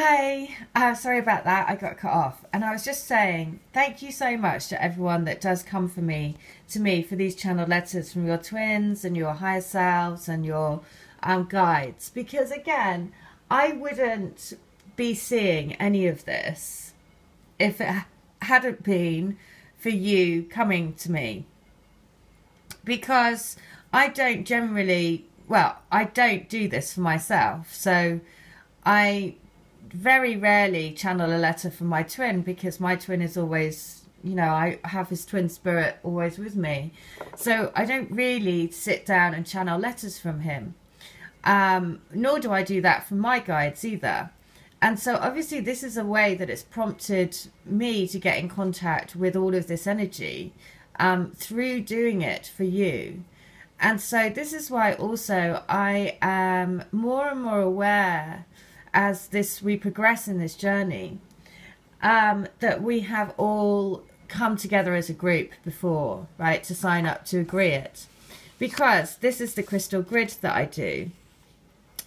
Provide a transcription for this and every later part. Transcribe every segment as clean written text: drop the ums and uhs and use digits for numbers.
Hey, sorry about that. I got cut off. And I was just saying, thank you so much to everyone that does come to me for these channel letters from your twins and your higher selves and your guides. Because again, I wouldn't be seeing any of this if it hadn't been for you coming to me. Because I don't generally, well, I don't do this for myself. So I very rarely channel a letter from my twin, because my twin is always, you know, I have his twin spirit always with me. So I don't really sit down and channel letters from him. Nor do I do that from my guides either. And so obviously this is a way that it's prompted me to get in contact with all of this energy through doing it for you. And so this is why also I am more and more aware as we progress in this journey, that we have all come together as a group before, right, to sign up to agree it. Because this is the crystal grid that I do.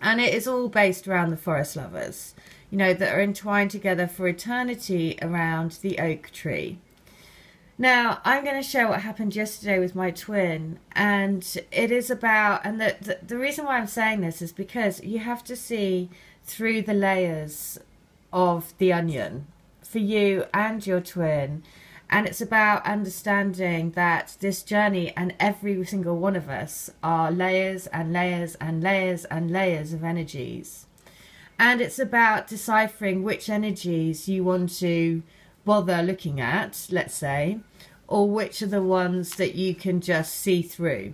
And it is all based around the forest lovers, you know, that are entwined together for eternity around the oak tree. Now, I'm going to share what happened yesterday with my twin, and it is about, and the reason why I'm saying this is because you have to see through the layers of the onion for you and your twin. And it's about understanding that this journey and every single one of us are layers and layers and layers and layers of energies. And it's about deciphering which energies you want to bother looking at, let's say, or which are the ones that you can just see through.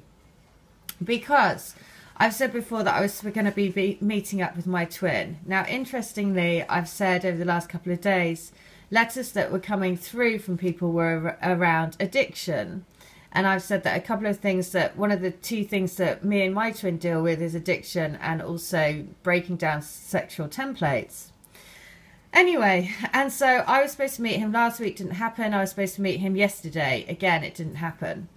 Because I've said before that I was going to be meeting up with my twin. Now, interestingly, I've said over the last couple of days, letters that were coming through from people were around addiction. And I've said that a couple of things, that one of the two things that me and my twin deal with is addiction and also breaking down sexual templates. Anyway, and so I was supposed to meet him last week, didn't happen. I was supposed to meet him yesterday. Again, it didn't happen.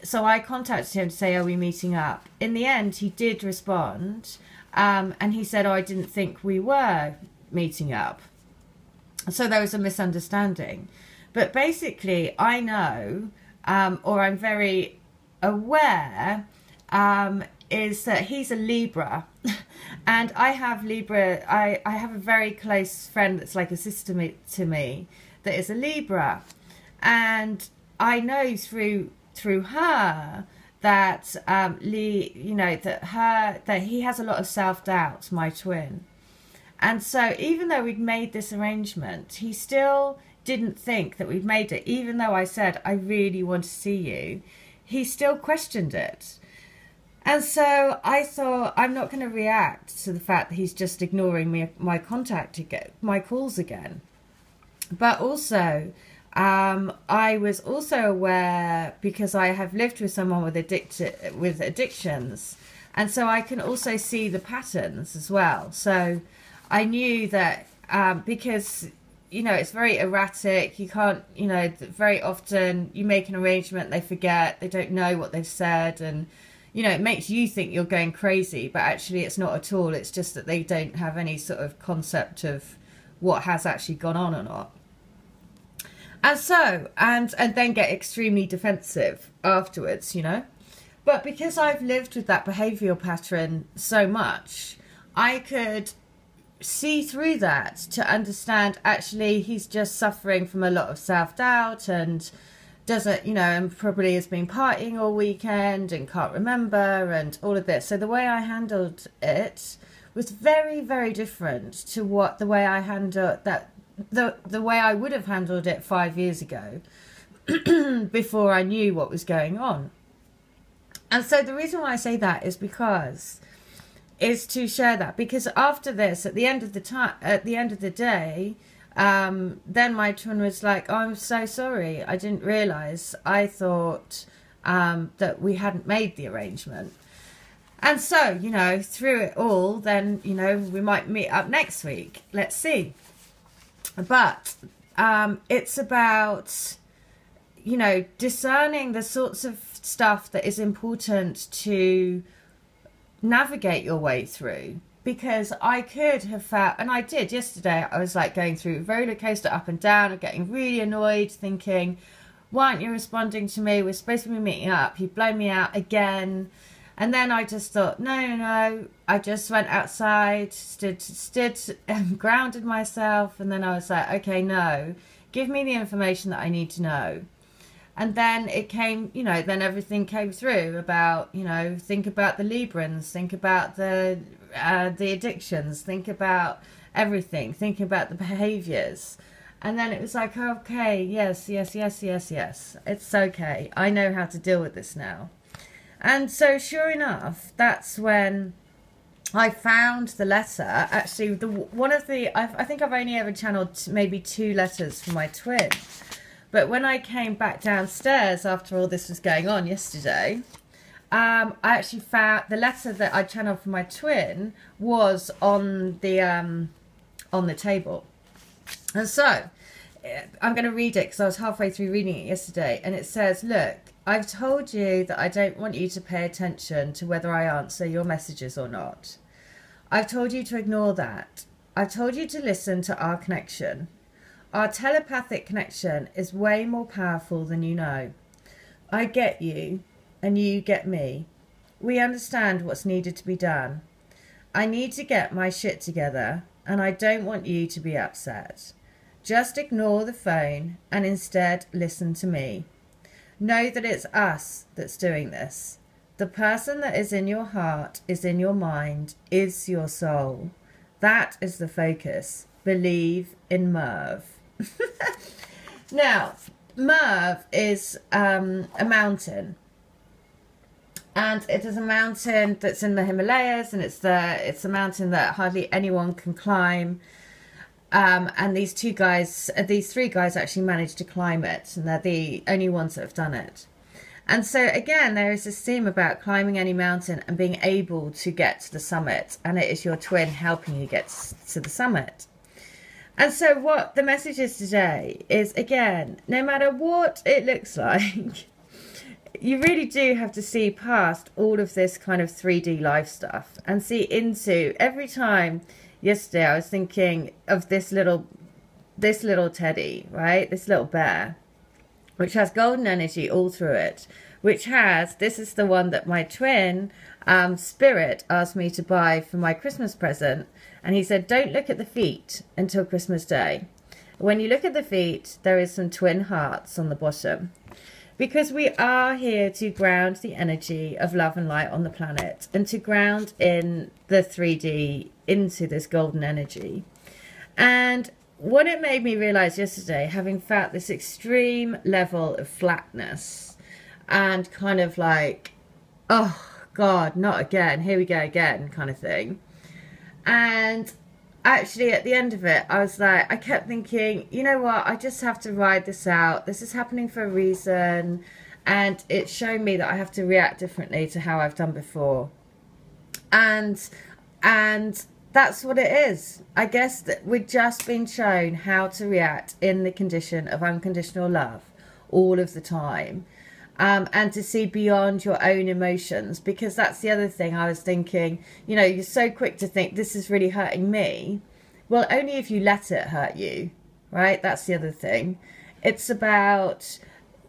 So I contacted him to say, are we meeting up? In the end, he did respond. And he said, oh, I didn't think we were meeting up. So there was a misunderstanding. But basically, I know, or I'm very aware, is that he's a Libra. And I have Libra, I have a very close friend that's like a sister to me that is a Libra. And I know through her that you know, that he has a lot of self-doubt, my twin. And so even though we'd made this arrangement, he still didn't think that we'd made it. Even though I said, I really want to see you, he still questioned it. And so I thought, I'm not going to react to the fact that he's just ignoring my contact again, my calls again. But also, I was also aware, because I have lived with someone with addictions, and so I can also see the patterns as well. So I knew that because, you know, it's very erratic. You can't, you know, very often you make an arrangement, they forget, they don't know what they've said, and you know, it makes you think you're going crazy, but actually it's not at all. It's just that they don't have any sort of concept of what has actually gone on or not. And so, and then get extremely defensive afterwards, you know. But because I've lived with that behavioural pattern so much, I could see through that to understand actually he's just suffering from a lot of self-doubt and doesn't, you know, and probably has been partying all weekend and can't remember and all of this. So the way I handled it was very, very different to what the way I handled that, the way I would have handled it 5 years ago before I knew what was going on. And so the reason why I say that is to share that, because after this, at the end of the day, then my twin was like, oh, I'm so sorry, I didn't realise, I thought that we hadn't made the arrangement. And so, you know, through it all, then, you know, we might meet up next week, let's see. But it's about, you know, discerning the sorts of stuff that is important to navigate your way through. because I could have felt, and I did yesterday, I was like going through a roller coaster up and down and getting really annoyed, thinking, why aren't you responding to me? We're supposed to be meeting up. You've blown me out again. And then I just thought, no. I just went outside, stood, grounded myself. And then I was like, okay, no, give me the information that I need to know. And then it came, then everything came through about, think about the Librans, think about the addictions, think about everything, think about the behaviors. And then it was like, okay, yes. It's okay. I know how to deal with this now. And so sure enough, that's when I found the letter. Actually, I think I've only ever channeled maybe 2 letters from my twin. But when I came back downstairs after all this was going on yesterday, I actually found the letter that I channeled from my twin was on the table. And so I'm going to read it because I was halfway through reading it yesterday. And it says, look, I've told you that I don't want you to pay attention to whether I answer your messages or not. I've told you to ignore that. I've told you to listen to our connection. Our telepathic connection is way more powerful than you know. I get you, and you get me. We understand what's needed to be done. I need to get my shit together, and I don't want you to be upset. Just ignore the phone and instead listen to me. Know that it's us that's doing this. The person that is in your heart, is in your mind, is your soul. That is the focus. Believe in Merv. Now, Merv is a mountain. And it is a mountain that's in the Himalayas, and it's a mountain that hardly anyone can climb. And these 3 guys actually managed to climb it, and they're the only ones that have done it. And so again, there is this theme about climbing any mountain and being able to get to the summit, and it is your twin helping you get to the summit. And so what the message is today is, again, no matter what it looks like, you really do have to see past all of this kind of 3D life stuff and see into every time. Yesterday I was thinking of this little teddy, right? This little bear, which has golden energy all through it, this is the one that my twin Spirit asked me to buy for my Christmas present. And he said, don't look at the feet until Christmas Day. When you look at the feet, there is some twin hearts on the bottom. Because we are here to ground the energy of love and light on the planet, and to ground in the 3D into this golden energy. And what it made me realize yesterday, having felt this extreme level of flatness and kind of like, oh God, not again, here we go again kind of thing. And actually at the end of it, I was like, I kept thinking, you know what, I just have to ride this out. This is happening for a reason. And it's shown me that I have to react differently to how I've done before. And that's what it is. I guess that we've just been shown how to react in the condition of unconditional love all of the time. And to see beyond your own emotions, because that's the other thing I was thinking, you're so quick to think this is really hurting me. Well, only if you let it hurt you, right? That's the other thing. It's about,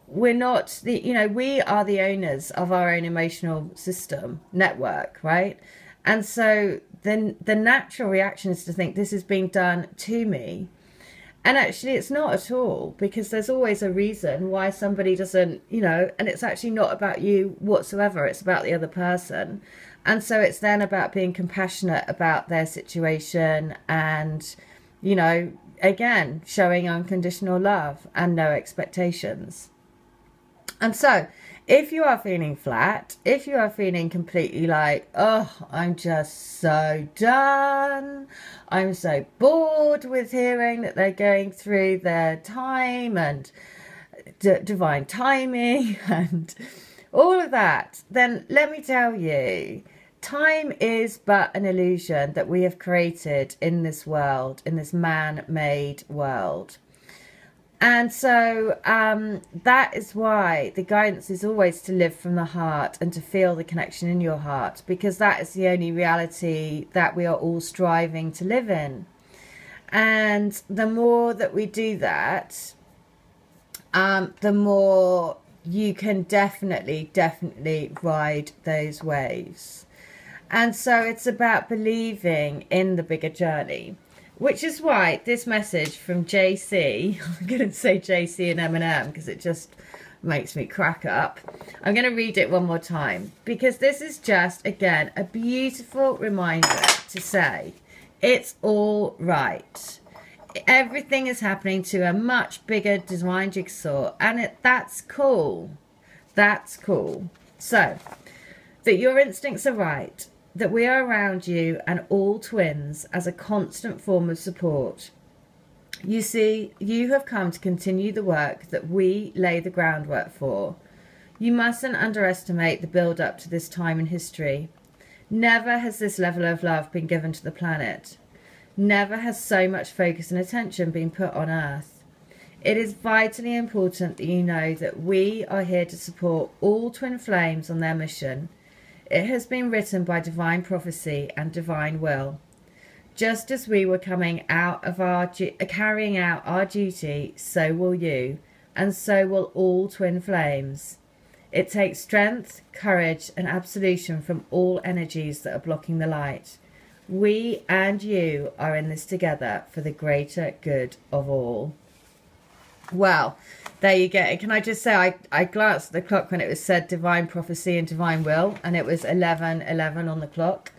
we are the owners of our own emotional system network, right? And so then the natural reaction is to think this is being done to me. And actually it's not at all, because there's always a reason why somebody doesn't, and it's actually not about you whatsoever. It's about the other person. And so it's then about being compassionate about their situation and, again, showing unconditional love and no expectations. And so if you are feeling flat, if you are feeling completely like, oh, I'm just so done, I'm so bored with hearing that they're going through their time and divine timing and all of that, then let me tell you, time is but an illusion that we have created in this world, in this man-made world. And so that is why the guidance is always to live from the heart and to feel the connection in your heart, because that is the only reality that we are all striving to live in. And the more that we do that, the more you can definitely ride those waves. And so it's about believing in the bigger journey, which is why this message from JC, I'm going to say JC and M&M because it just makes me crack up. I'm going to read it one more time because this is just, again, a beautiful reminder to say it's all right. Everything is happening to a much bigger divine jigsaw, and that's cool. That's cool. So, that your instincts are right, that we are around you and all twins as a constant form of support. You see, you have come to continue the work that we lay the groundwork for. You mustn't underestimate the build-up to this time in history. Never has this level of love been given to the planet. Never has so much focus and attention been put on Earth. It is vitally important that you know that we are here to support all twin flames on their mission. It has been written by divine prophecy and divine will. Just as we were carrying out our duty, so will you, and so will all twin flames. It takes strength, courage, and absolution from all energies that are blocking the light. We and you are in this together for the greater good of all. Well, there you go. Can I just say, I glanced at the clock when it was said divine prophecy and divine will, and it was 11:11 on the clock.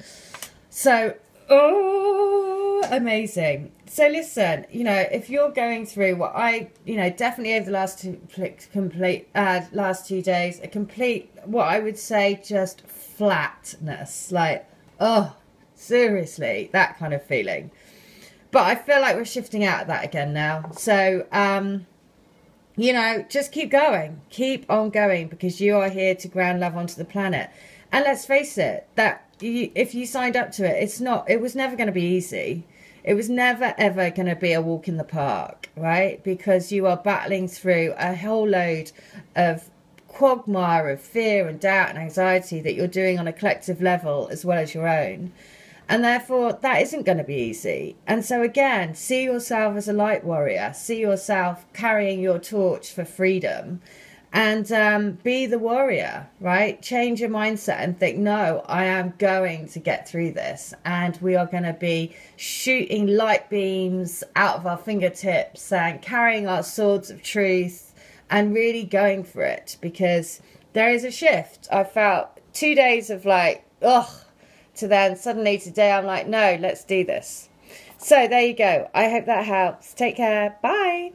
So, oh, amazing. So listen, you know, if you're going through what I, you know, definitely over the last last 2 days, a complete, what I would say, just flatness, like, oh, seriously, that kind of feeling. But I feel like we're shifting out of that again now. So, you know, just keep going. Keep on going, because you are here to ground love onto the planet. And let's face it, that if you signed up to it, it was never going to be easy. It was never, ever going to be a walk in the park, right? Because you are battling through a whole load of quagmire of fear and doubt and anxiety that you're doing on a collective level as well as your own. And therefore, that isn't going to be easy. And so again, see yourself as a light warrior. See yourself carrying your torch for freedom. And be the warrior, right? Change your mindset and think, no, I am going to get through this. And we are going to be shooting light beams out of our fingertips and carrying our swords of truth and really going for it. Because there is a shift. I felt 2 days of like, ugh. To then suddenly today I'm like, no, let's do this. So there you go. I hope that helps. Take care. Bye.